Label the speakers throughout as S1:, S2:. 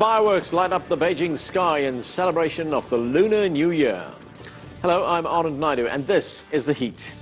S1: Fireworks light up the Beijing sky in celebration of the Lunar New Year. Hello, I'm Anand Naidu, and this is The Heat.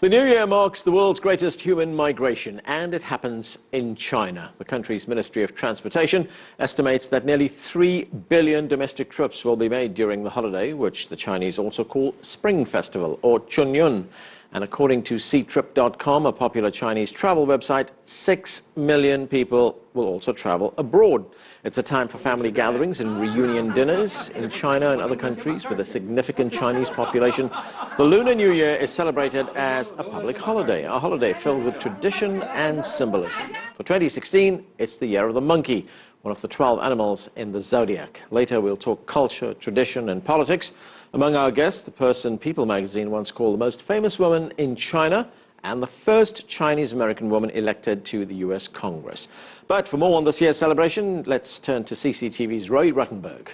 S1: The New Year marks the world's greatest human migration, and it happens in China. The country's Ministry of Transportation estimates that nearly 3 billion domestic trips will be made during the holiday, which the Chinese also call Spring Festival, or Chunyun. And according to Ctrip.com, a popular Chinese travel website, 6 million people will also travel abroad. It's a time for family gatherings and reunion dinners. In China and other countries with a significant Chinese population, the Lunar New Year is celebrated as a public holiday, a holiday filled with tradition and symbolism. For 2016, it's the year of the monkey, one of the 12 animals in the zodiac. Later, we'll talk culture, tradition, and politics. Among our guests, the person People magazine once called the most famous woman in China and the first Chinese-American woman elected to the U.S. Congress. But for more on this year's celebration, let's turn to CCTV's Roy Ruttenberg.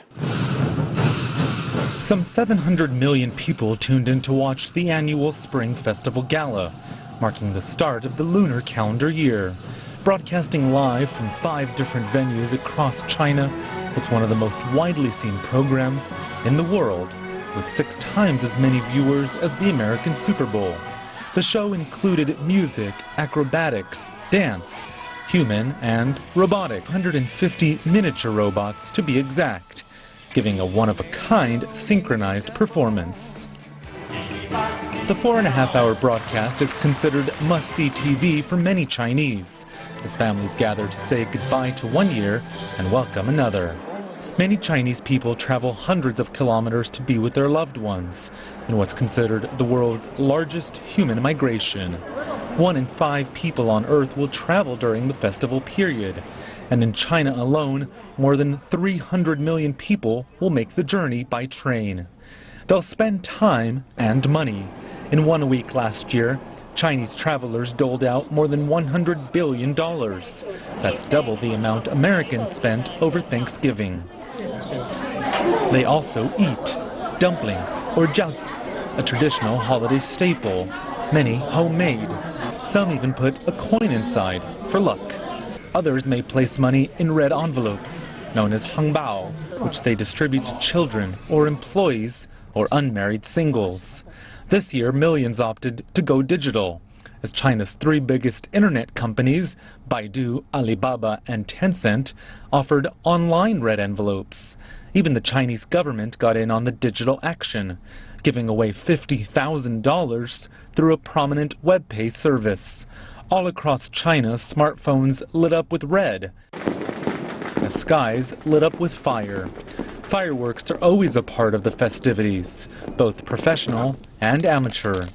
S2: Some 700 million people tuned in to watch the annual Spring Festival Gala, marking the start of the lunar calendar year. Broadcasting live from 5 different venues across China, it's one of the most widely seen programs in the world, with 6 times as many viewers as the American Super Bowl. The show included music, acrobatics, dance, human and robotic, 150 miniature robots to be exact, giving a one-of-a-kind synchronized performance. The 4.5-hour broadcast is considered must-see TV for many Chinese, as families gather to say goodbye to one year and welcome another. Many Chinese people travel hundreds of kilometers to be with their loved ones in what's considered the world's largest human migration. 1 in 5 people on Earth will travel during the festival period, and in China alone, more than 300 million people will make the journey by train. They'll spend time and money. In 1 week last year, Chinese travelers doled out more than $100 billion. That's double the amount Americans spent over Thanksgiving. They also eat dumplings or jiaozi, a traditional holiday staple, many homemade. Some even put a coin inside for luck. Others may place money in red envelopes, known as hangbao, which they distribute to children or employees or unmarried singles. This year, millions opted to go digital, as China's 3 biggest internet companies, Baidu, Alibaba, and Tencent, offered online red envelopes. Even the Chinese government got in on the digital action, giving away $50,000 through a prominent web-pay service. All across China, smartphones lit up with red. The skies lit up with fire. Fireworks are always a part of the festivities, both professional and amateur.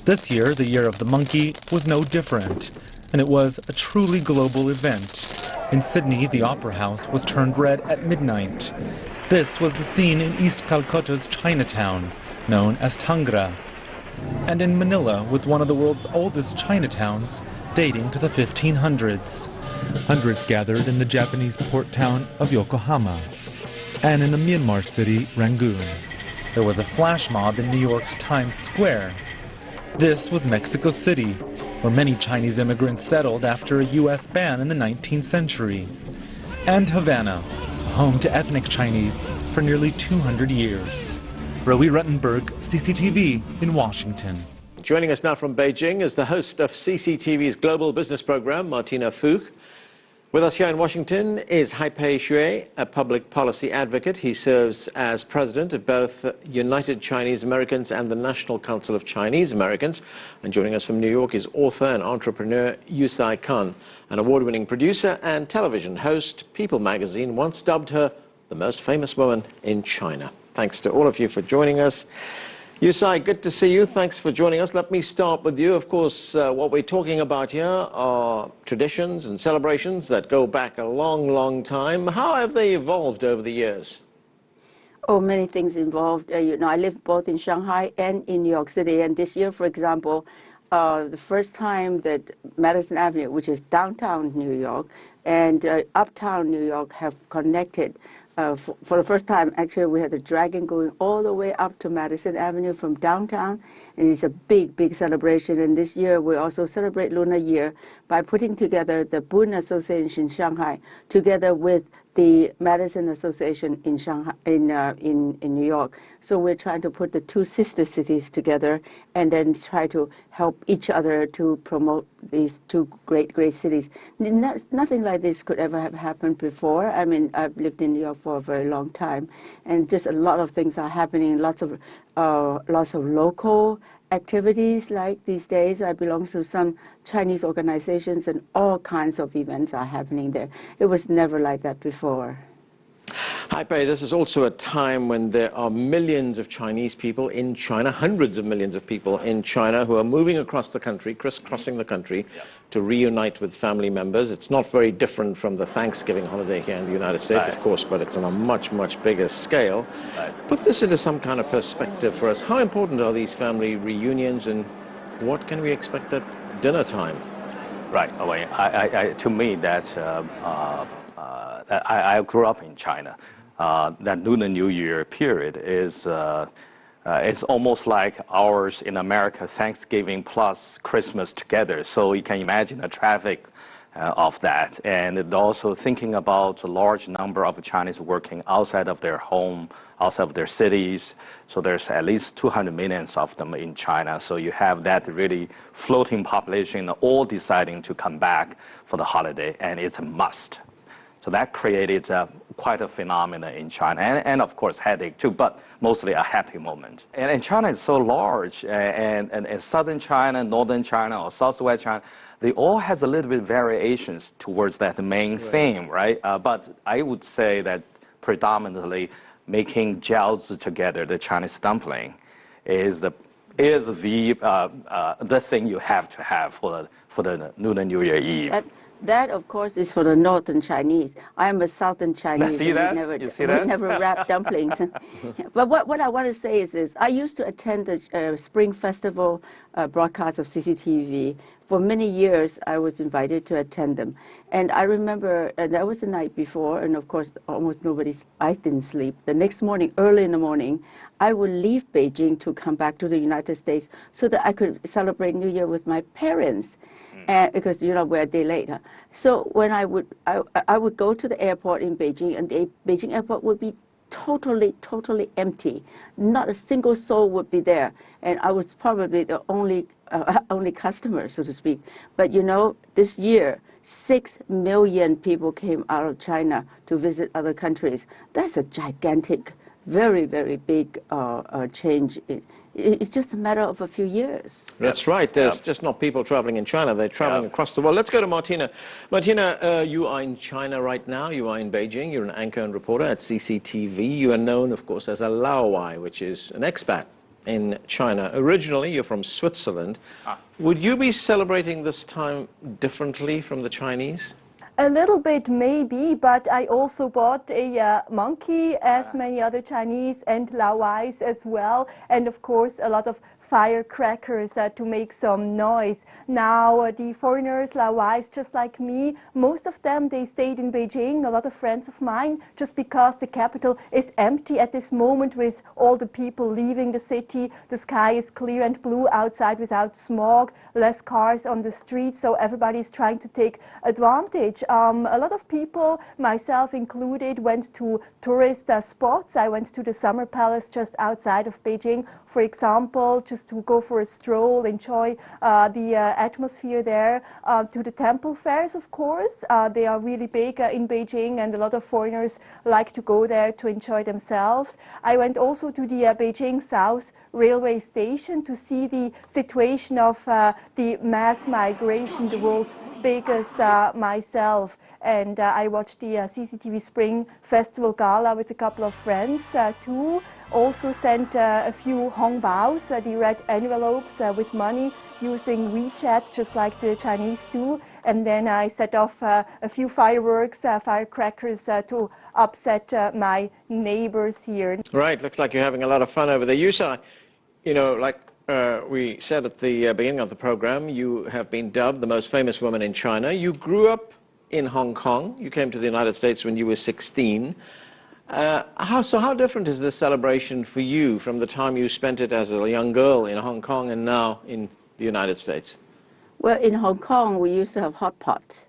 S2: This year, the Year of the Monkey, was no different, and it was a truly global event. In Sydney, the Opera House was turned red at midnight. This was the scene in East Calcutta's Chinatown, known as Tangra, and in Manila, with one of the world's oldest Chinatowns, dating to the 1500s. Hundreds gathered in the Japanese port town of Yokohama, and in the Myanmar city, Rangoon. There was a flash mob in New York's Times Square. This was Mexico City, where many Chinese immigrants settled after a U.S. ban in the 19th century. And Havana, home to ethnic Chinese for nearly 200 years. Roy Ruttenberg, CCTV in Washington.
S1: Joining us now from Beijing is the host of CCTV's global business program, Martina Fugh. With us here in Washington is Haipei Xue, a public policy advocate. He serves as president of both United Chinese Americans and the National Council of Chinese Americans. And joining us from New York is author and entrepreneur Yusai Khan, an award-winning producer and television host. People magazine once dubbed her the most famous woman in China. Thanks to all of you for joining us. Yusai, good to see you. Thanks for joining us. Let me start with you. Of course, what we're talking about here are traditions and celebrations that go back a long, long time. How have they evolved over the years?
S3: Oh, many things involved. I live both in Shanghai and in New York City. And this year, for example, the first time that Madison Avenue, which is downtown New York, and uptown New York have connected. For the first time, actually, we had the dragon going all the way up to Madison Avenue from downtown, and it's a big, big celebration. And this year, we also celebrate Lunar Year by putting together the Boon Association in Shanghai, together with the Madison Association in Shanghai, in New York. So we're trying to put the two sister cities together, and then try to help each other to promote these two great, great cities. Nothing like this could ever have happened before. I mean, I've lived in New York for a very long time, and just a lot of things are happening. Lots of local activities. Like these days, I belong to some Chinese organizations, and all kinds of events are happening there. It was never like that before.
S1: Hai Pei, this is also a time when there are millions of Chinese people in China, hundreds of millions of people in China who are moving across the country, crisscrossing the country, to reunite with family members. It's not very different from the Thanksgiving holiday here in the United States, of course, but it's on a much, much bigger scale. Put this into some kind of perspective for us. How important are these family reunions, and what can we expect at dinner time?
S4: Right. To me, I grew up in China. That Lunar New Year period is it's almost like ours in America, Thanksgiving plus Christmas together. So you can imagine the traffic of that. And also thinking about a large number of Chinese working outside of their home, outside of their cities. So there's at least 200 million of them in China. So you have that really floating population all deciding to come back for the holiday, and it's a must. So that created quite a phenomenon in China, and of course headache too, but mostly a happy moment. And China is so large, and southern China, northern China, or southwest China, they all has a little bit variations towards that main theme, right? But I would say that predominantly making jiaozi together, the Chinese dumpling, is the thing you have to have for the Lunar New Year Eve.
S3: That, of course, is for the Northern Chinese. I am a Southern Chinese.
S4: See that?
S3: We never wrap dumplings. But what I want to say is this. I used to attend the Spring Festival broadcast of CCTV. For many years, I was invited to attend them. And I remember that was the night before, and of course, I didn't sleep. The next morning, early in the morning, I would leave Beijing to come back to the United States so that I could celebrate New Year with my parents. Because we're a day later. So when I would go to the airport in Beijing, and the Beijing airport would be totally empty. Not a single soul would be there, and I was probably the only customer, so to speak. But this year, 6 million people came out of China to visit other countries. That's a gigantic, very, very big change. It's just a matter of a few years.
S1: That's right. There's just not people traveling in China. They're traveling across the world. Let's go to Martina. Martina, you are in China right now. You are in Beijing. You're an anchor and reporter at CCTV. You are known, of course, as a Laowai, which is an expat in China. Originally, you're from Switzerland. Would you be celebrating this time differently from the Chinese?
S5: A little bit maybe, but I also bought a monkey, as many other Chinese, and Laowais as well, and of course a lot of firecrackers to make some noise. Now the foreigners, Laowais, just like me, most of them, they stayed in Beijing, a lot of friends of mine, just because the capital is empty at this moment with all the people leaving the city. The sky is clear and blue outside without smog, less cars on the streets, so everybody is trying to take advantage. A lot of people, myself included, went to tourist spots. I went to the Summer Palace just outside of Beijing, for example, just to go for a stroll, enjoy the atmosphere there, to the temple fairs, of course. They are really big in Beijing, and a lot of foreigners like to go there to enjoy themselves. I went also to the Beijing South Railway Station to see the situation of the mass migration, the world's biggest myself. And I watched the CCTV Spring Festival Gala with a couple of friends too. Also sent a few hongbaos, the red envelopes with money, using WeChat, just like the Chinese do. And then I set off a few fireworks, firecrackers to upset my neighbors here.
S1: Right, looks like you're having a lot of fun over there. Yusai, like we said at the beginning of the program, you have been dubbed the most famous woman in China. You grew up in Hong Kong. You came to the United States when you were 16. How different is this celebration for you from the time you spent it as a young girl in Hong Kong and now in the United States?
S3: Well, in Hong Kong, we used to have hot pot.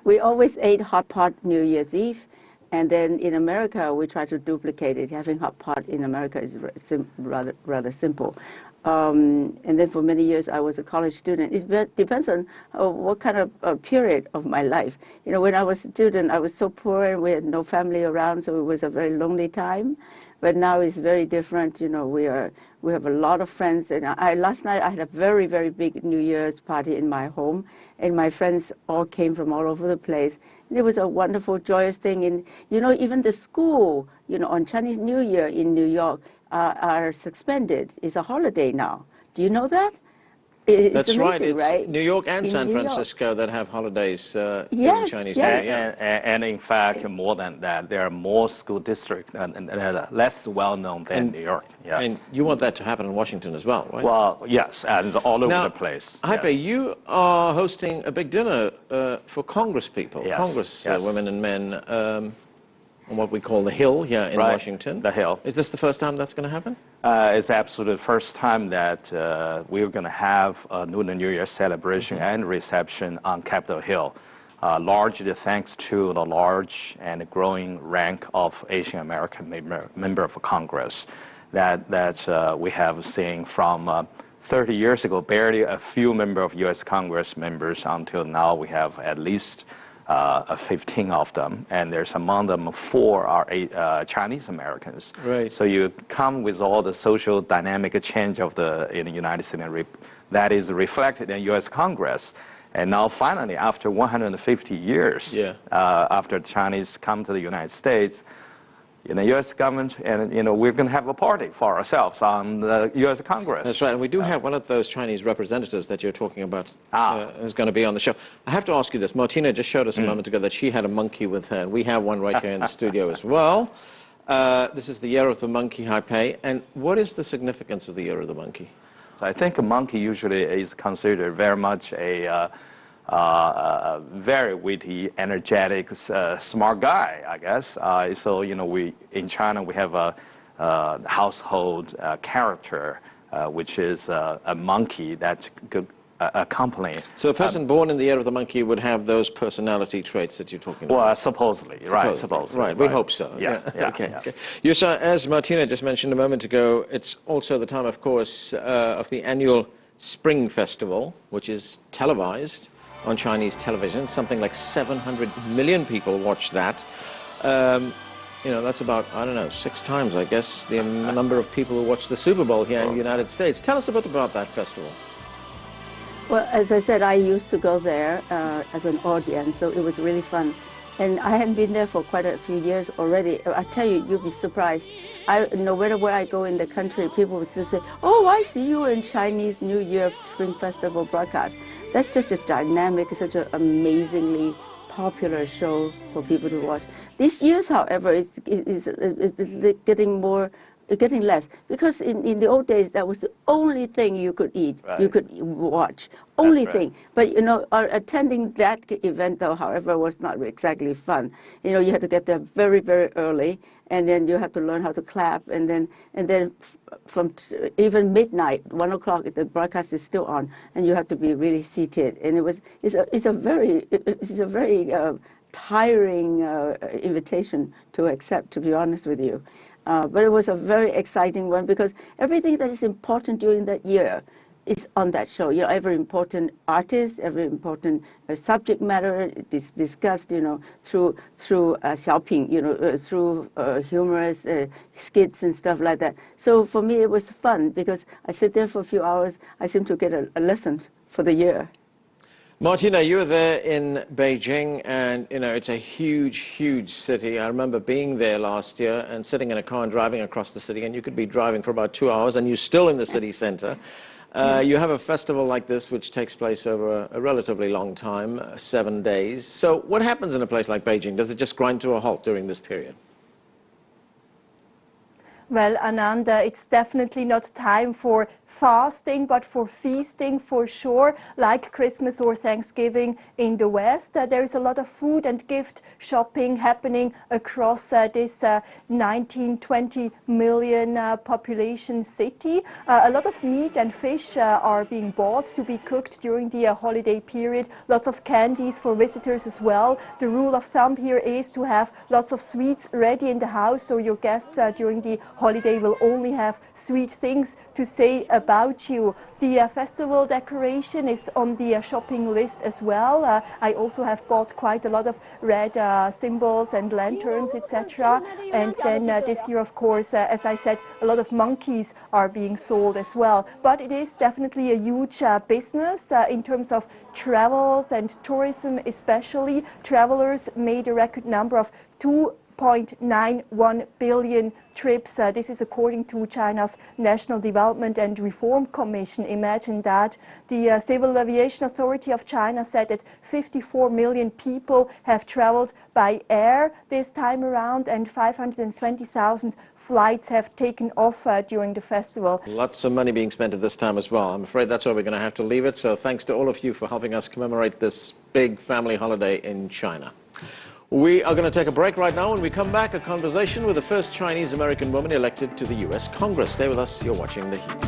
S3: We always ate hot pot New Year's Eve. And then in America, we try to duplicate it. Having hot pot in America is rather simple. And then for many years, I was a college student. It depends on what kind of period of my life. You know, when I was a student, I was so poor and we had no family around, so it was a very lonely time. But now it's very different. You know, we have a lot of friends. And last night I had a very, very big New Year's party in my home, and my friends all came from all over the place. And it was a wonderful, joyous thing. And you know, even the school, you know, on Chinese New Year in New York are suspended. It's a holiday now. Do you know that?
S1: That's
S3: amazing,
S1: right. It's
S3: right?
S1: New York and
S3: In
S1: San
S3: New York.
S1: Francisco that have holidays during
S3: Yes,
S1: Chinese
S3: yes.
S1: New Year.
S4: And in fact, more than that, there are more school districts and less well-known than New York. Yeah.
S1: And you want that to happen in Washington as well, right?
S4: Well, yes, and all over the place.
S1: Haipe,
S4: Yes.
S1: you are hosting a big dinner for Congress people,
S4: Yes,
S1: Congress
S4: yes.
S1: women and men, on what we call the Hill here in
S4: Right,
S1: Washington.
S4: the Hill.
S1: Is this the first time that's going to happen?
S4: It's absolutely the first time that we're going to have a Lunar New Year celebration and reception on Capitol Hill, largely thanks to the large and growing rank of Asian American member of Congress that we have seen from 30 years ago, barely a few member of U.S. Congress members, until now we have at least 15 of them, and there's among them 4 are Chinese Americans.
S1: Right.
S4: So you come with all the social dynamic change of in the United States that is reflected in U.S. Congress. And now finally, after 150 years, after the Chinese come to the United States, in the U.S. government, and we're going to have a party for ourselves on the U.S. Congress.
S1: That's right, and we do have one of those Chinese representatives that you're talking about who's going to be on the show. I have to ask you this. Martina just showed us a moment ago that she had a monkey with her, and we have one right here in the studio as well. This is the Year of the Monkey, Haipe. And what is the significance of the Year of the Monkey?
S4: I think a monkey usually is considered very much a very witty, energetic, smart guy, I guess. So, in China, we have a household character, which is a monkey that could accompany.
S1: So a person born in the Year of the Monkey would have those personality traits that you're talking about?
S4: Well, supposedly.
S1: Right, we hope so.
S4: Yeah.
S1: Okay. Yes, as Martina just mentioned a moment ago, it's also the time, of course, of the annual Spring Festival, which is televised on Chinese television. Something like 700 million people watch that. That's about, 6 times, I guess, the number of people who watch the Super Bowl here in the United States. Tell us a bit about that festival.
S3: Well, as I said, I used to go there as an audience, so it was really fun. And I hadn't been there for quite a few years already. I tell you, you'll be surprised. No matter where I go in the country, people would just say, "Oh, I see you in Chinese New Year Spring Festival broadcast." That's such a dynamic, such an amazingly popular show for people to watch. These years, however, is getting less, because in the old days that was the only thing you could eat, you could watch, only thing. But attending that event, though, however, was not exactly fun. You had to get there very, very early, and then you have to learn how to clap, and then from even midnight, 1 o'clock, the broadcast is still on, and you have to be really seated. And it's a very tiring invitation to accept, to be honest with you. But it was a very exciting one, because everything that is important during that year is on that show. Every important artist, every important subject matter is discussed, through xiaoping, through humorous skits and stuff like that. So for me, it was fun, because I sit there for a few hours. I seem to get a lesson for the year.
S1: Martina, you were there in Beijing, and it's a huge, huge city. I remember being there last year and sitting in a car and driving across the city, and you could be driving for about 2 hours and you're still in the city center. You have a festival like this which takes place over a relatively long time, 7 days. So what happens in a place like Beijing? Does it just grind to a halt during this period?
S5: Well, Ananda, it's definitely not time for fasting, but for feasting for sure, like Christmas or Thanksgiving in the West. There is a lot of food and gift shopping happening across this 19-20 million population city. A lot of meat and fish are being bought to be cooked during the holiday period. Lots of candies for visitors as well. The rule of thumb here is to have lots of sweets ready in the house, so your guests during the holiday will only have sweet things to say about you. The festival decoration is on the shopping list as well. I also have bought quite a lot of red symbols and lanterns, etc. And then this year, of course, as I said, a lot of monkeys are being sold as well. But it is definitely a huge business in terms of travels and tourism especially. Travelers made a record number of 2.91 billion trips. This is according to China's National Development and Reform Commission. Imagine that. The Civil Aviation Authority of China said that 54 million people have traveled by air this time around, and 520,000 flights have taken off during the festival.
S1: Lots of money being spent at this time as well. I'm afraid that's where we're going to have to leave it. So thanks to all of you for helping us commemorate this big family holiday in China. We are going to take a break right now. When we come back, a conversation with the first Chinese-American woman elected to the U.S. Congress. Stay with us. You're watching The Heat.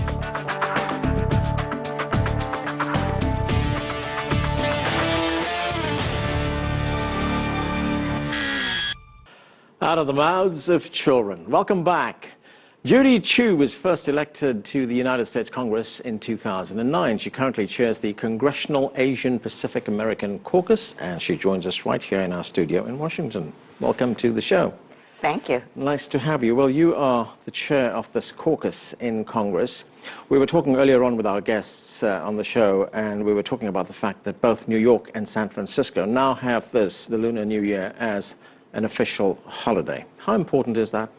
S1: Out of the mouths of children. Welcome back. Judy Chu was first elected to the United States Congress in 2009. She currently chairs the Congressional Asian Pacific American Caucus, and she joins us right here in our studio in Washington. Welcome to the show.
S6: Thank you.
S1: Nice to have you. Well, you are the chair of this caucus in Congress. We were talking earlier on with our guests on the show, and we were talking about the fact that both New York and San Francisco now have this, the Lunar New Year, as an official holiday. How important is that?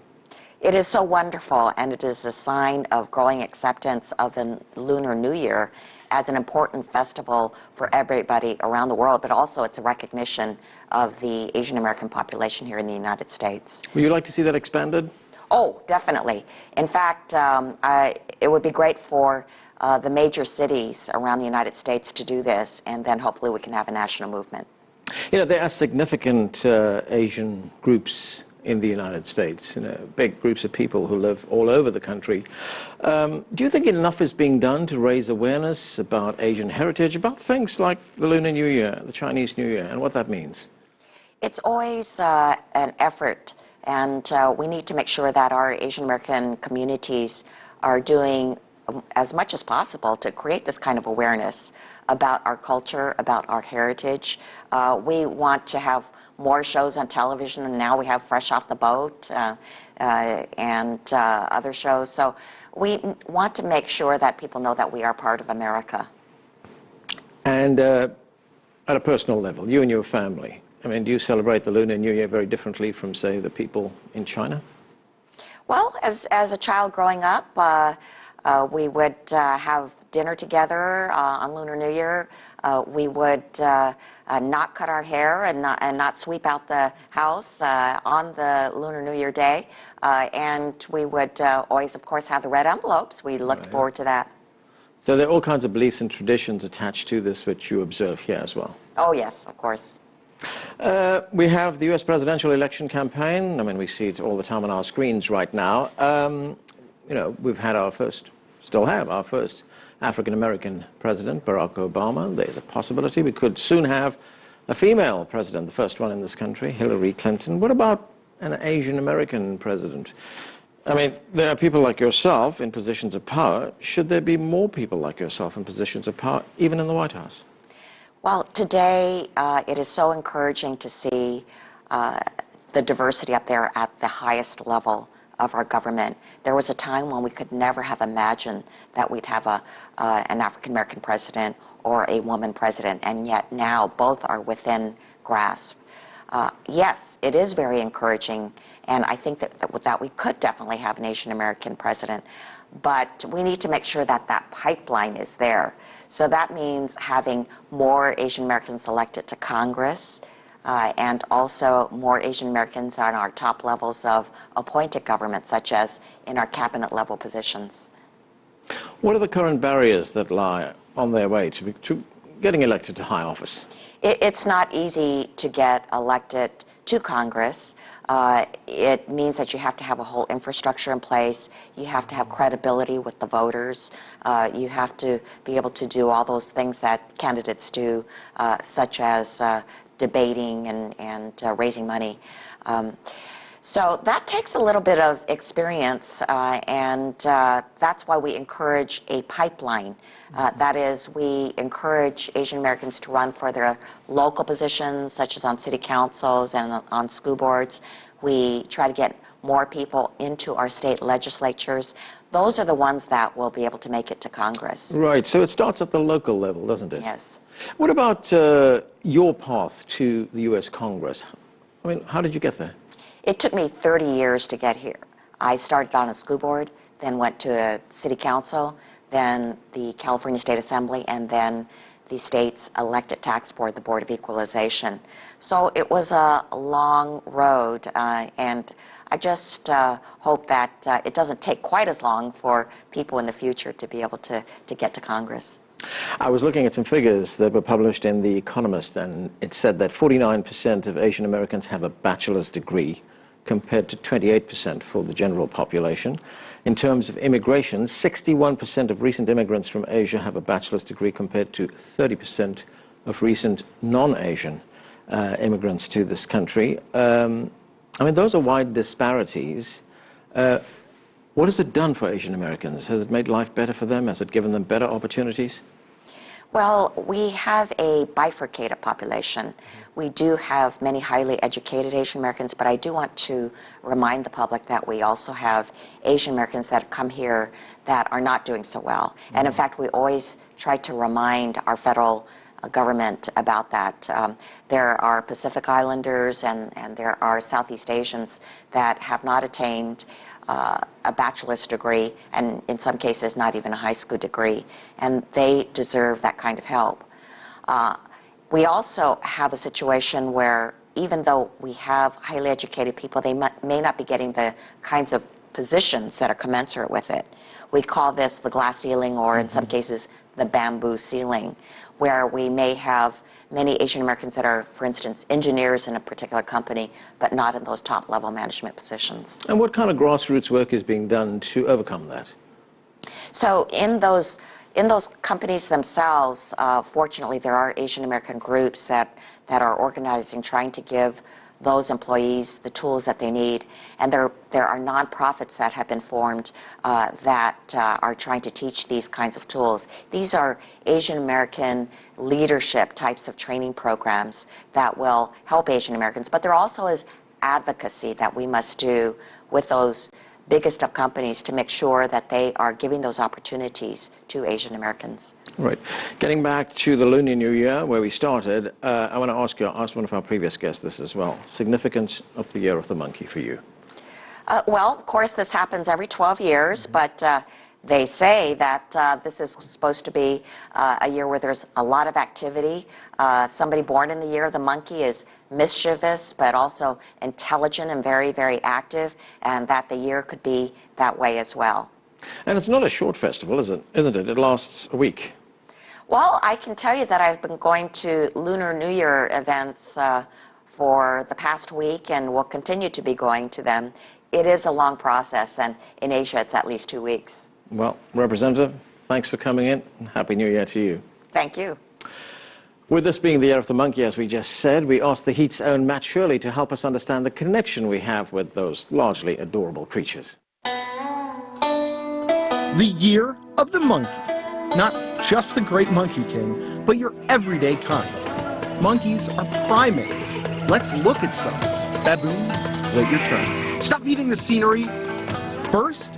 S6: It is so wonderful, and it is a sign of growing acceptance of the Lunar New Year as an important festival for everybody around the world, but also it's a recognition of the Asian American population here in the United States.
S1: Would you like to see that expanded?
S6: Oh, definitely. In fact, it would be great for the major cities around the United States to do this, and then hopefully we can have a national movement.
S1: You know, there are significant Asian groups in the United States, big groups of people who live all over the country. Do you think enough is being done to raise awareness about Asian heritage, about things like the Lunar New Year, the Chinese New Year, and what that means?
S6: It's always an effort, and we need to make sure that our Asian American communities are doing as much as possible to create this kind of awareness about our culture, about our heritage. We want to have more shows on television, and now we have Fresh Off the Boat and other shows. So we want to make sure that people know that we are part of America.
S1: And at a personal level, you and your family, I mean, do you celebrate the Lunar New Year very differently from, say, the people in China?
S6: Well, as a child growing up, we would have dinner together on Lunar New Year. We would not cut our hair and not sweep out the house on the Lunar New Year day. And we would always, of course, have the red envelopes. We looked forward to that.
S1: So there are all kinds of beliefs and traditions attached to this, which you observe here as well.
S6: Oh, yes, of course.
S1: We have the U.S. presidential election campaign. I mean, we see it all the time on our screens right now. You know, we've had our first, still have our first African-American president, Barack Obama. There's a possibility we could soon have a female president, the first one in this country, Hillary Clinton. What about an Asian-American president? I mean, there are people like yourself in positions of power. Should there be more people like yourself in positions of power, even in the White House?
S6: Well, today it is so encouraging to see the diversity up there at the highest level of our government. There was a time when we could never have imagined that we'd have an African-American president or a woman president, and yet now both are within grasp. Yes, it is very encouraging, and I think that we could definitely have an Asian-American president, but we need to make sure that that pipeline is there. So that means having more Asian-Americans elected to Congress, and also more Asian Americans on our top levels of appointed government, such as in our cabinet level positions.
S1: What are the current barriers that lie on their way to getting elected to high office?
S6: It's not easy to get elected to Congress. It means that you have to have a whole infrastructure in place. You have to have credibility with the voters. You have to be able to do all those things that candidates do, such as debating and raising money. So that takes a little bit of experience, and that's why we encourage a pipeline. That is, we encourage Asian Americans to run for their local positions, such as on city councils and on school boards. We try to get more people into our state legislatures. Those are the ones that will be able to make it to Congress.
S1: Right, so it starts at the local level, doesn't it?
S6: Yes.
S1: What about your path to the U.S. Congress? I mean, how did you get there?
S6: It took me 30 years to get here. I started on a school board, then went to a city council, then the California State Assembly, and then the state's elected tax board, the Board of Equalization. So it was a long road, and I just hope that it doesn't take quite as long for people in the future to be able to get to Congress.
S1: I was looking at some figures that were published in The Economist, and it said that 49% of Asian Americans have a bachelor's degree, compared to 28% for the general population. In terms of immigration, 61% of recent immigrants from Asia have a bachelor's degree, compared to 30% of recent non-Asian immigrants to this country. I mean, those are wide disparities. What has it done for Asian Americans? Has it made life better for them? Has it given them better opportunities?
S6: Well, we have a bifurcated population. We do have many highly educated Asian Americans, but I do want to remind the public that we also have Asian Americans that come here that are not doing so well. And in fact, we always try to remind our federal government about that. There are Pacific Islanders and there are Southeast Asians that have not attained a bachelor's degree, and in some cases not even a high school degree, and they deserve that kind of help. We also have a situation where even though we have highly educated people, they may not be getting the kinds of positions that are commensurate with it. We call this the glass ceiling, or in some cases the bamboo ceiling, where we may have many Asian Americans that are, for instance, engineers in a particular company, but not in those top-level management positions.
S1: And what kind of grassroots work is being done to overcome that?
S6: So in those companies themselves, fortunately, there are Asian American groups that are organizing, trying to give those employees the tools that they need. And there are nonprofits that have been formed that are trying to teach these kinds of tools. These are Asian American leadership types of training programs that will help Asian Americans. But there also is advocacy that we must do with those biggest of companies to make sure that they are giving those opportunities to Asian Americans.
S1: Right. Getting back to the Lunar New Year, where we started, I want to ask one of our previous guests this as well. Significance of the Year of the Monkey for you?
S6: Well, of course, this happens every 12 years, but they say that this is supposed to be a year where there's a lot of activity. Somebody born in the year of the monkey is mischievous, but also intelligent and very, very active, and that the year could be that way as well.
S1: And it's not a short festival, isn't it? It lasts a week.
S6: Well, I can tell you that I've been going to Lunar New Year events for the past week and will continue to be going to them. It is a long process, and in Asia it's at least 2 weeks.
S1: Well, Representative, thanks for coming in, and Happy New Year to you.
S6: Thank you.
S1: With this being the Year of the Monkey, as we just said, we asked the Heat's own Matt Shirley to help us understand the connection we have with those largely adorable creatures.
S7: The Year of the Monkey. Not just the great Monkey King, but your everyday kind. Monkeys are primates. Let's look at some. Baboon, wait your turn. Stop eating the scenery. First,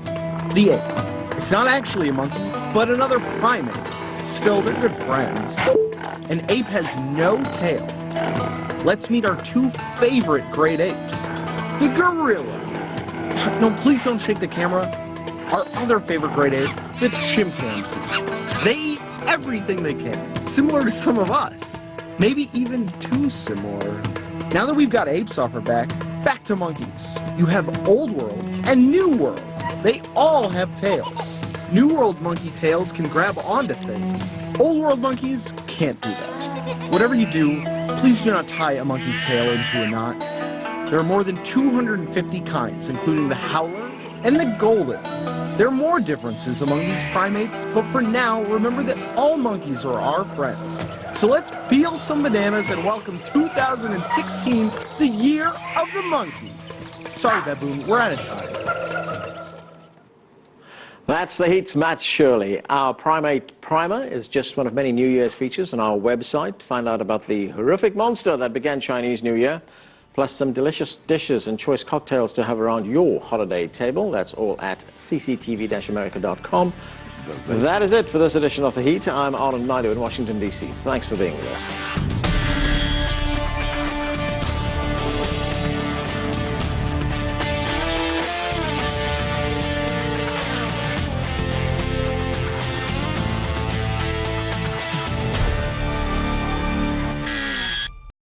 S7: the ape. It's not actually a monkey, but another primate. Still, they're good friends. An ape has no tail. Let's meet our two favorite great apes. The gorilla. No, please don't shake the camera. Our other favorite great ape, the chimpanzee. They eat everything they can, similar to some of us. Maybe even too similar. Now that we've got apes off our back to monkeys. You have Old World and New World. They all have tails. New World monkey tails can grab onto things. Old World monkeys can't do that. Whatever you do, please do not tie a monkey's tail into a knot. There are more than 250 kinds, including the howler and the golden. There are more differences among these primates, but for now, remember that all monkeys are our friends. So let's peel some bananas and welcome 2016, the year of the monkey. Sorry, Baboon, we're out of time.
S1: That's the Heat's Matt Shirley. Our Primate Primer is just one of many New Year's features on our website. To find out about the horrific monster that began Chinese New Year, plus some delicious dishes and choice cocktails to have around your holiday table. That's all at cctv-america.com. That is it for this edition of The Heat. I'm Anand Naidu in Washington, D.C. Thanks for being with us.